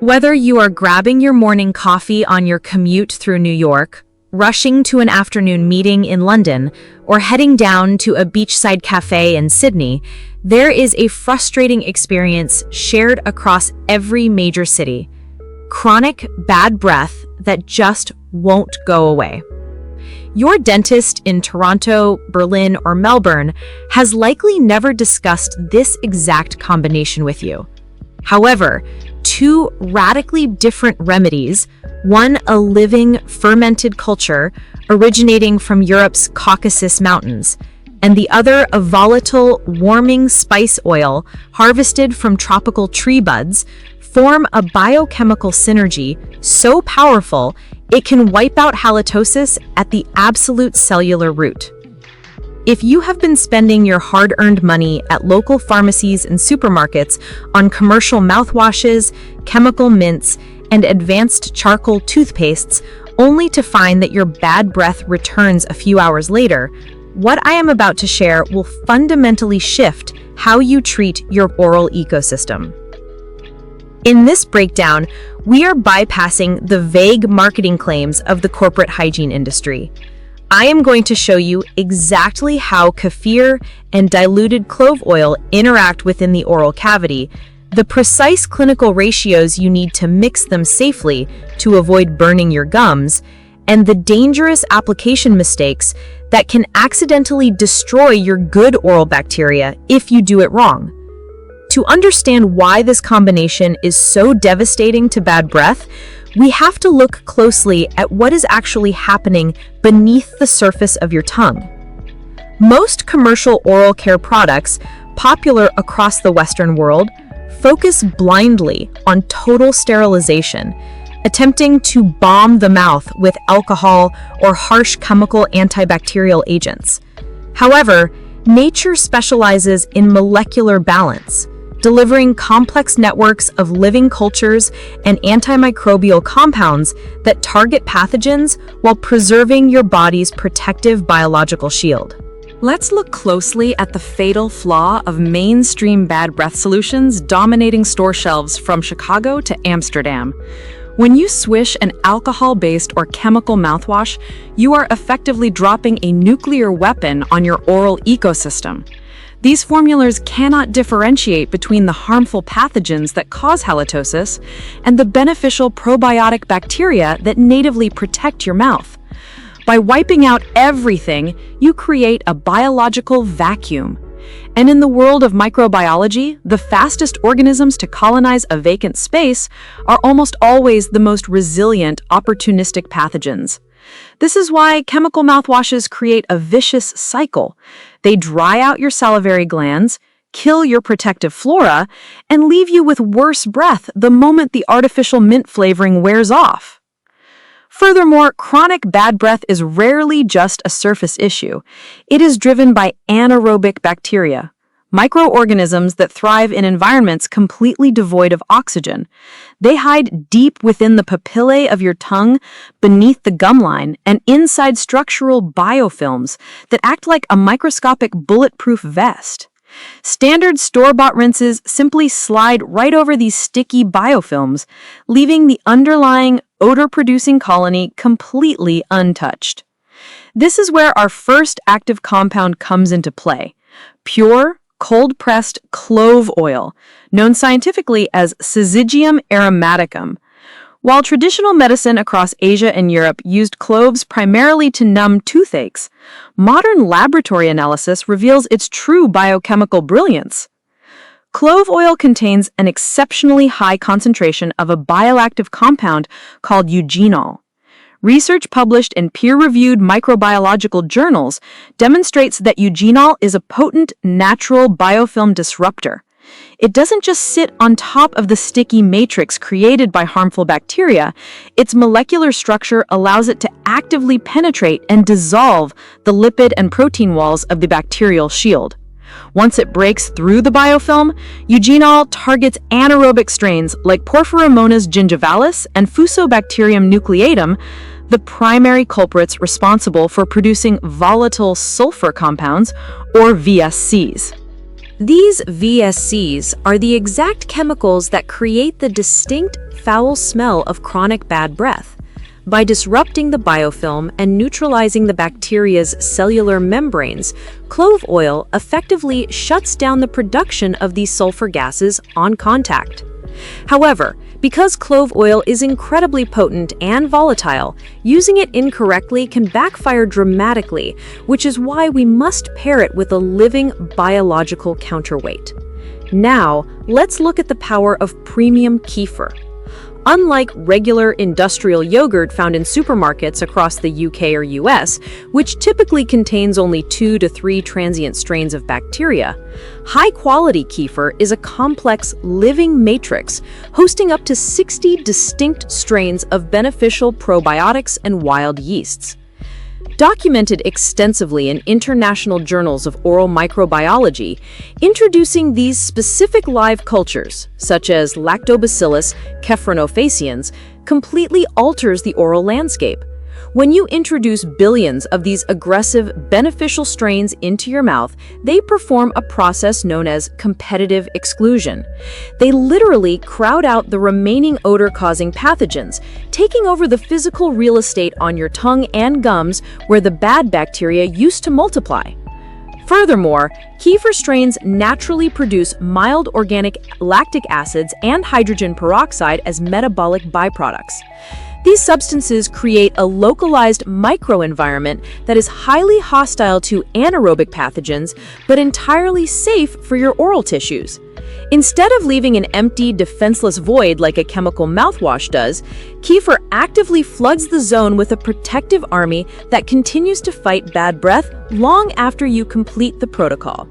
Whether you are grabbing your morning coffee on your commute through New York, rushing to an afternoon meeting in London, or heading down to a beachside cafe in Sydney, there is a frustrating experience shared across every major city. Chronic bad breath that just won't go away. Your dentist in Toronto, Berlin, or Melbourne has likely never discussed this exact combination with you. However, two radically different remedies, one a living, fermented culture originating from Europe's Caucasus Mountains, and the other a volatile, warming spice oil harvested from tropical tree buds, form a biochemical synergy so powerful it can wipe out halitosis at the absolute cellular root. If you have been spending your hard-earned money at local pharmacies and supermarkets on commercial mouthwashes, chemical mints, and advanced charcoal toothpastes, only to find that your bad breath returns a few hours later, what I am about to share will fundamentally shift how you treat your oral ecosystem. In this breakdown, we are bypassing the vague marketing claims of the corporate hygiene industry. I am going to show you exactly how kefir and diluted clove oil interact within the oral cavity, the precise clinical ratios you need to mix them safely to avoid burning your gums, and the dangerous application mistakes that can accidentally destroy your good oral bacteria if you do it wrong. To understand why this combination is so devastating to bad breath, we have to look closely at what is actually happening beneath the surface of your tongue. Most commercial oral care products, popular across the Western world, focus blindly on total sterilization, attempting to bomb the mouth with alcohol or harsh chemical antibacterial agents. However, nature specializes in molecular balance, delivering complex networks of living cultures and antimicrobial compounds that target pathogens while preserving your body's protective biological shield. Let's look closely at the fatal flaw of mainstream bad breath solutions dominating store shelves from Chicago to Amsterdam. When you swish an alcohol-based or chemical mouthwash, you are effectively dropping a nuclear weapon on your oral ecosystem. These formulas cannot differentiate between the harmful pathogens that cause halitosis and the beneficial probiotic bacteria that natively protect your mouth. By wiping out everything, you create a biological vacuum. And in the world of microbiology, the fastest organisms to colonize a vacant space are almost always the most resilient, opportunistic pathogens. This is why chemical mouthwashes create a vicious cycle. They dry out your salivary glands, kill your protective flora, and leave you with worse breath the moment the artificial mint flavoring wears off. Furthermore, chronic bad breath is rarely just a surface issue. It is driven by anaerobic bacteria, microorganisms that thrive in environments completely devoid of oxygen. They hide deep within the papillae of your tongue, beneath the gum line, and inside structural biofilms that act like a microscopic bulletproof vest. Standard store-bought rinses simply slide right over these sticky biofilms, leaving the underlying odor-producing colony completely untouched. This is where our first active compound comes into play: pure, cold-pressed clove oil, known scientifically as Syzygium aromaticum. While traditional medicine across Asia and Europe used cloves primarily to numb toothaches, modern laboratory analysis reveals its true biochemical brilliance. Clove oil contains an exceptionally high concentration of a bioactive compound called eugenol. Research published in peer-reviewed microbiological journals demonstrates that eugenol is a potent, natural biofilm disruptor. It doesn't just sit on top of the sticky matrix created by harmful bacteria. Its molecular structure allows it to actively penetrate and dissolve the lipid and protein walls of the bacterial shield. Once it breaks through the biofilm, eugenol targets anaerobic strains like Porphyromonas gingivalis and Fusobacterium nucleatum, the primary culprits responsible for producing volatile sulfur compounds, or VSCs. These VSCs are the exact chemicals that create the distinct foul smell of chronic bad breath. By disrupting the biofilm and neutralizing the bacteria's cellular membranes, clove oil effectively shuts down the production of these sulfur gases on contact. However, because clove oil is incredibly potent and volatile, using it incorrectly can backfire dramatically, which is why we must pair it with a living biological counterweight. Now, let's look at the power of premium kefir. Unlike regular industrial yogurt found in supermarkets across the UK or US, which typically contains only 2 to 3 transient strains of bacteria, high-quality kefir is a complex living matrix hosting up to 60 distinct strains of beneficial probiotics and wild yeasts. Documented extensively in international journals of oral microbiology, introducing these specific live cultures, such as Lactobacillus caprinofaciens, completely alters the oral landscape. When you introduce billions of these aggressive, beneficial strains into your mouth, they perform a process known as competitive exclusion. They literally crowd out the remaining odor-causing pathogens, taking over the physical real estate on your tongue and gums where the bad bacteria used to multiply. Furthermore, kefir strains naturally produce mild organic lactic acids and hydrogen peroxide as metabolic byproducts. These substances create a localized microenvironment that is highly hostile to anaerobic pathogens, but entirely safe for your oral tissues. Instead of leaving an empty, defenseless void like a chemical mouthwash does, kefir actively floods the zone with a protective army that continues to fight bad breath long after you complete the protocol.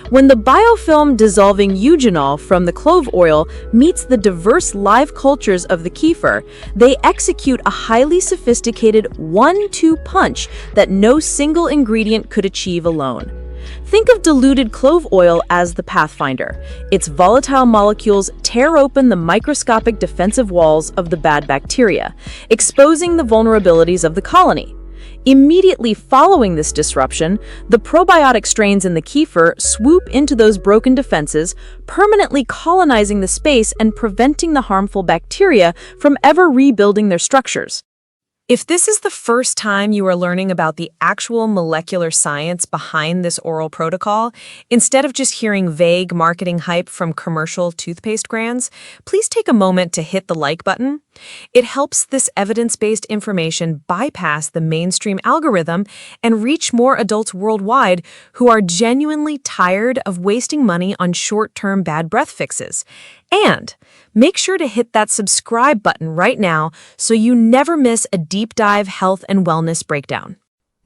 When the biofilm dissolving eugenol from the clove oil meets the diverse live cultures of the kefir, they execute a highly sophisticated 1-2 punch that no single ingredient could achieve alone. Think of diluted clove oil as the pathfinder. Its volatile molecules tear open the microscopic defensive walls of the bad bacteria, exposing the vulnerabilities of the colony. Immediately following this disruption, the probiotic strains in the kefir swoop into those broken defenses, permanently colonizing the space and preventing the harmful bacteria from ever rebuilding their structures. If this is the first time you are learning about the actual molecular science behind this oral protocol, instead of just hearing vague marketing hype from commercial toothpaste brands, please take a moment to hit the like button. It helps this evidence-based information bypass the mainstream algorithm and reach more adults worldwide who are genuinely tired of wasting money on short-term bad breath fixes. And make sure to hit that subscribe button right now so you never miss a deep dive health and wellness breakdown.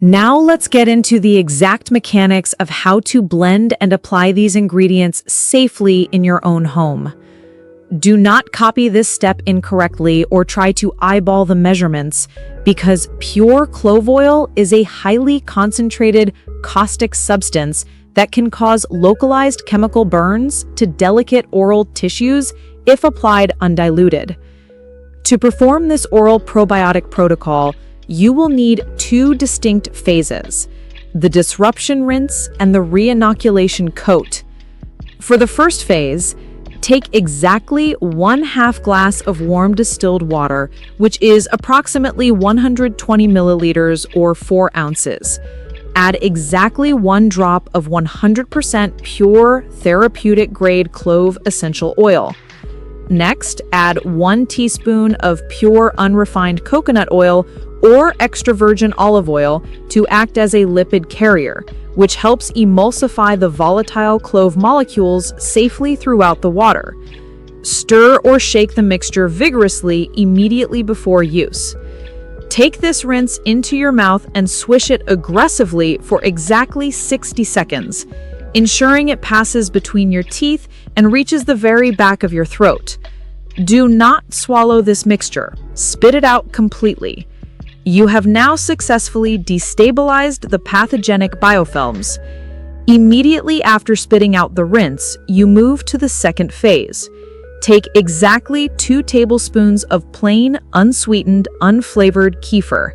Now let's get into the exact mechanics of how to blend and apply these ingredients safely in your own home. Do not copy this step incorrectly or try to eyeball the measurements, because pure clove oil is a highly concentrated caustic substance that can cause localized chemical burns to delicate oral tissues if applied undiluted. To perform this oral probiotic protocol, you will need 2 distinct phases: the disruption rinse and the re-inoculation coat. For the first phase, take exactly 1/2 glass of warm distilled water, which is approximately 120 milliliters or 4 ounces. Add exactly 1 drop of 100% pure therapeutic-grade clove essential oil. Next, add 1 teaspoon of pure unrefined coconut oil or extra virgin olive oil to act as a lipid carrier, which helps emulsify the volatile clove molecules safely throughout the water. Stir or shake the mixture vigorously immediately before use. Take this rinse into your mouth and swish it aggressively for exactly 60 seconds, ensuring it passes between your teeth and reaches the very back of your throat. Do not swallow this mixture. Spit it out completely. You have now successfully destabilized the pathogenic biofilms. Immediately after spitting out the rinse, you move to the second phase. Take exactly 2 tablespoons of plain, unsweetened, unflavored kefir.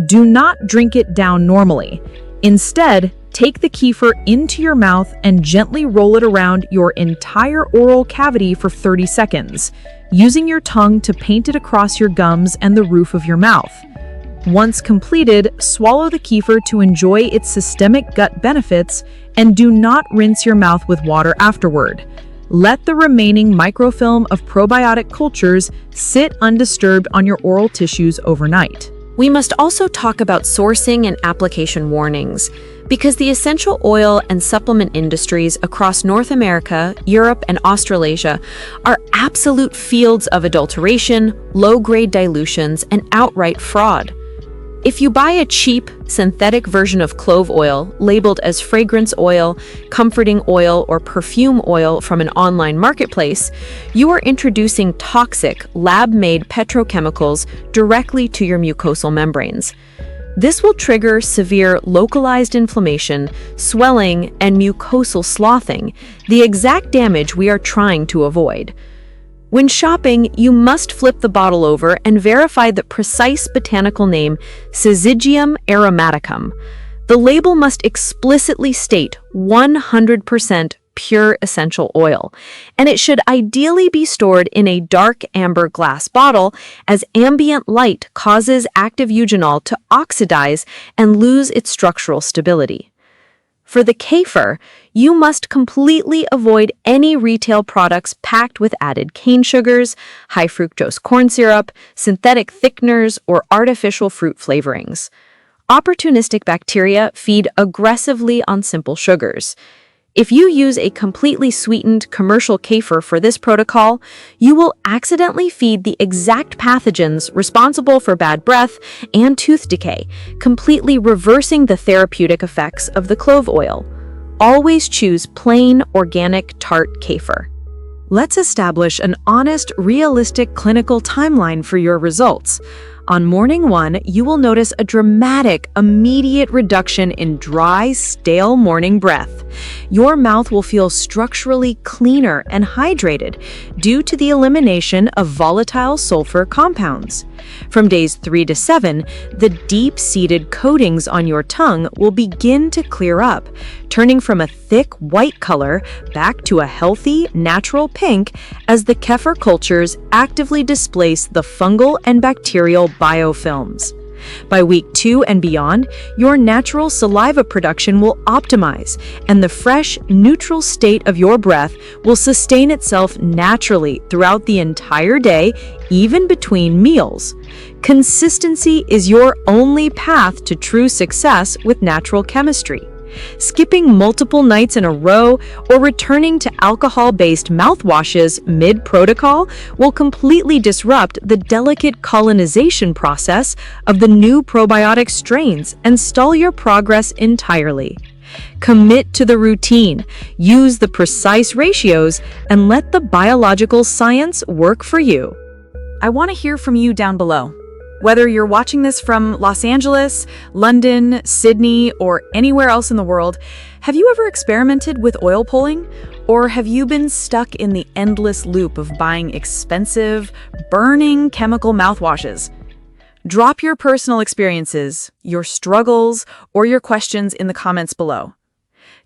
Do not drink it down normally. Instead, Take the kefir into your mouth and gently roll it around your entire oral cavity for 30 seconds, using your tongue to paint it across your gums and the roof of your mouth. Once completed, swallow the kefir to enjoy its systemic gut benefits and do not rinse your mouth with water afterward. Let the remaining microfilm of probiotic cultures sit undisturbed on your oral tissues overnight. We must also talk about sourcing and application warnings, because the essential oil and supplement industries across North America, Europe, and Australasia are absolute fields of adulteration, low-grade dilutions, and outright fraud. If you buy a cheap, synthetic version of clove oil labeled as fragrance oil, comforting oil, or perfume oil from an online marketplace, you are introducing toxic, lab-made petrochemicals directly to your mucosal membranes. This will trigger severe localized inflammation, swelling, and mucosal sloughing, the exact damage we are trying to avoid. When shopping, you must flip the bottle over and verify the precise botanical name, Syzygium aromaticum. The label must explicitly state 100% pure essential oil, and it should ideally be stored in a dark amber glass bottle, as ambient light causes active eugenol to oxidize and lose its structural stability. For the kefir, you must completely avoid any retail products packed with added cane sugars, high fructose corn syrup, synthetic thickeners, or artificial fruit flavorings. Opportunistic bacteria feed aggressively on simple sugars. If you use a completely sweetened commercial kefir for this protocol, you will accidentally feed the exact pathogens responsible for bad breath and tooth decay, completely reversing the therapeutic effects of the clove oil. Always choose plain, organic, tart kefir. Let's establish an honest, realistic clinical timeline for your results. On morning 1, you will notice a dramatic, immediate reduction in dry, stale morning breath. Your mouth will feel structurally cleaner and hydrated due to the elimination of volatile sulfur compounds. From days 3 to 7, the deep-seated coatings on your tongue will begin to clear up, turning from a thick white color back to a healthy, natural pink as the kefir cultures actively displace the fungal and bacterial biofilms. By week 2 and beyond, your natural saliva production will optimize, and the fresh, neutral state of your breath will sustain itself naturally throughout the entire day, even between meals. Consistency is your only path to true success with natural chemistry. Skipping multiple nights in a row or returning to alcohol-based mouthwashes mid-protocol will completely disrupt the delicate colonization process of the new probiotic strains and stall your progress entirely. Commit to the routine, use the precise ratios, and let the biological science work for you. I want to hear from you down below. Whether you're watching this from Los Angeles, London, Sydney, or anywhere else in the world, have you ever experimented with oil pulling? Or have you been stuck in the endless loop of buying expensive, burning chemical mouthwashes? Drop your personal experiences, your struggles, or your questions in the comments below.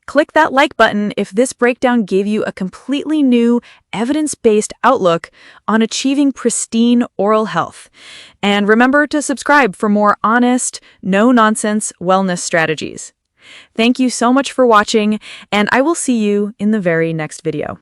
Click that like button if this breakdown gave you a completely new, evidence-based outlook on achieving pristine oral health. And remember to subscribe for more honest, no-nonsense wellness strategies. Thank you so much for watching, and I will see you in the very next video.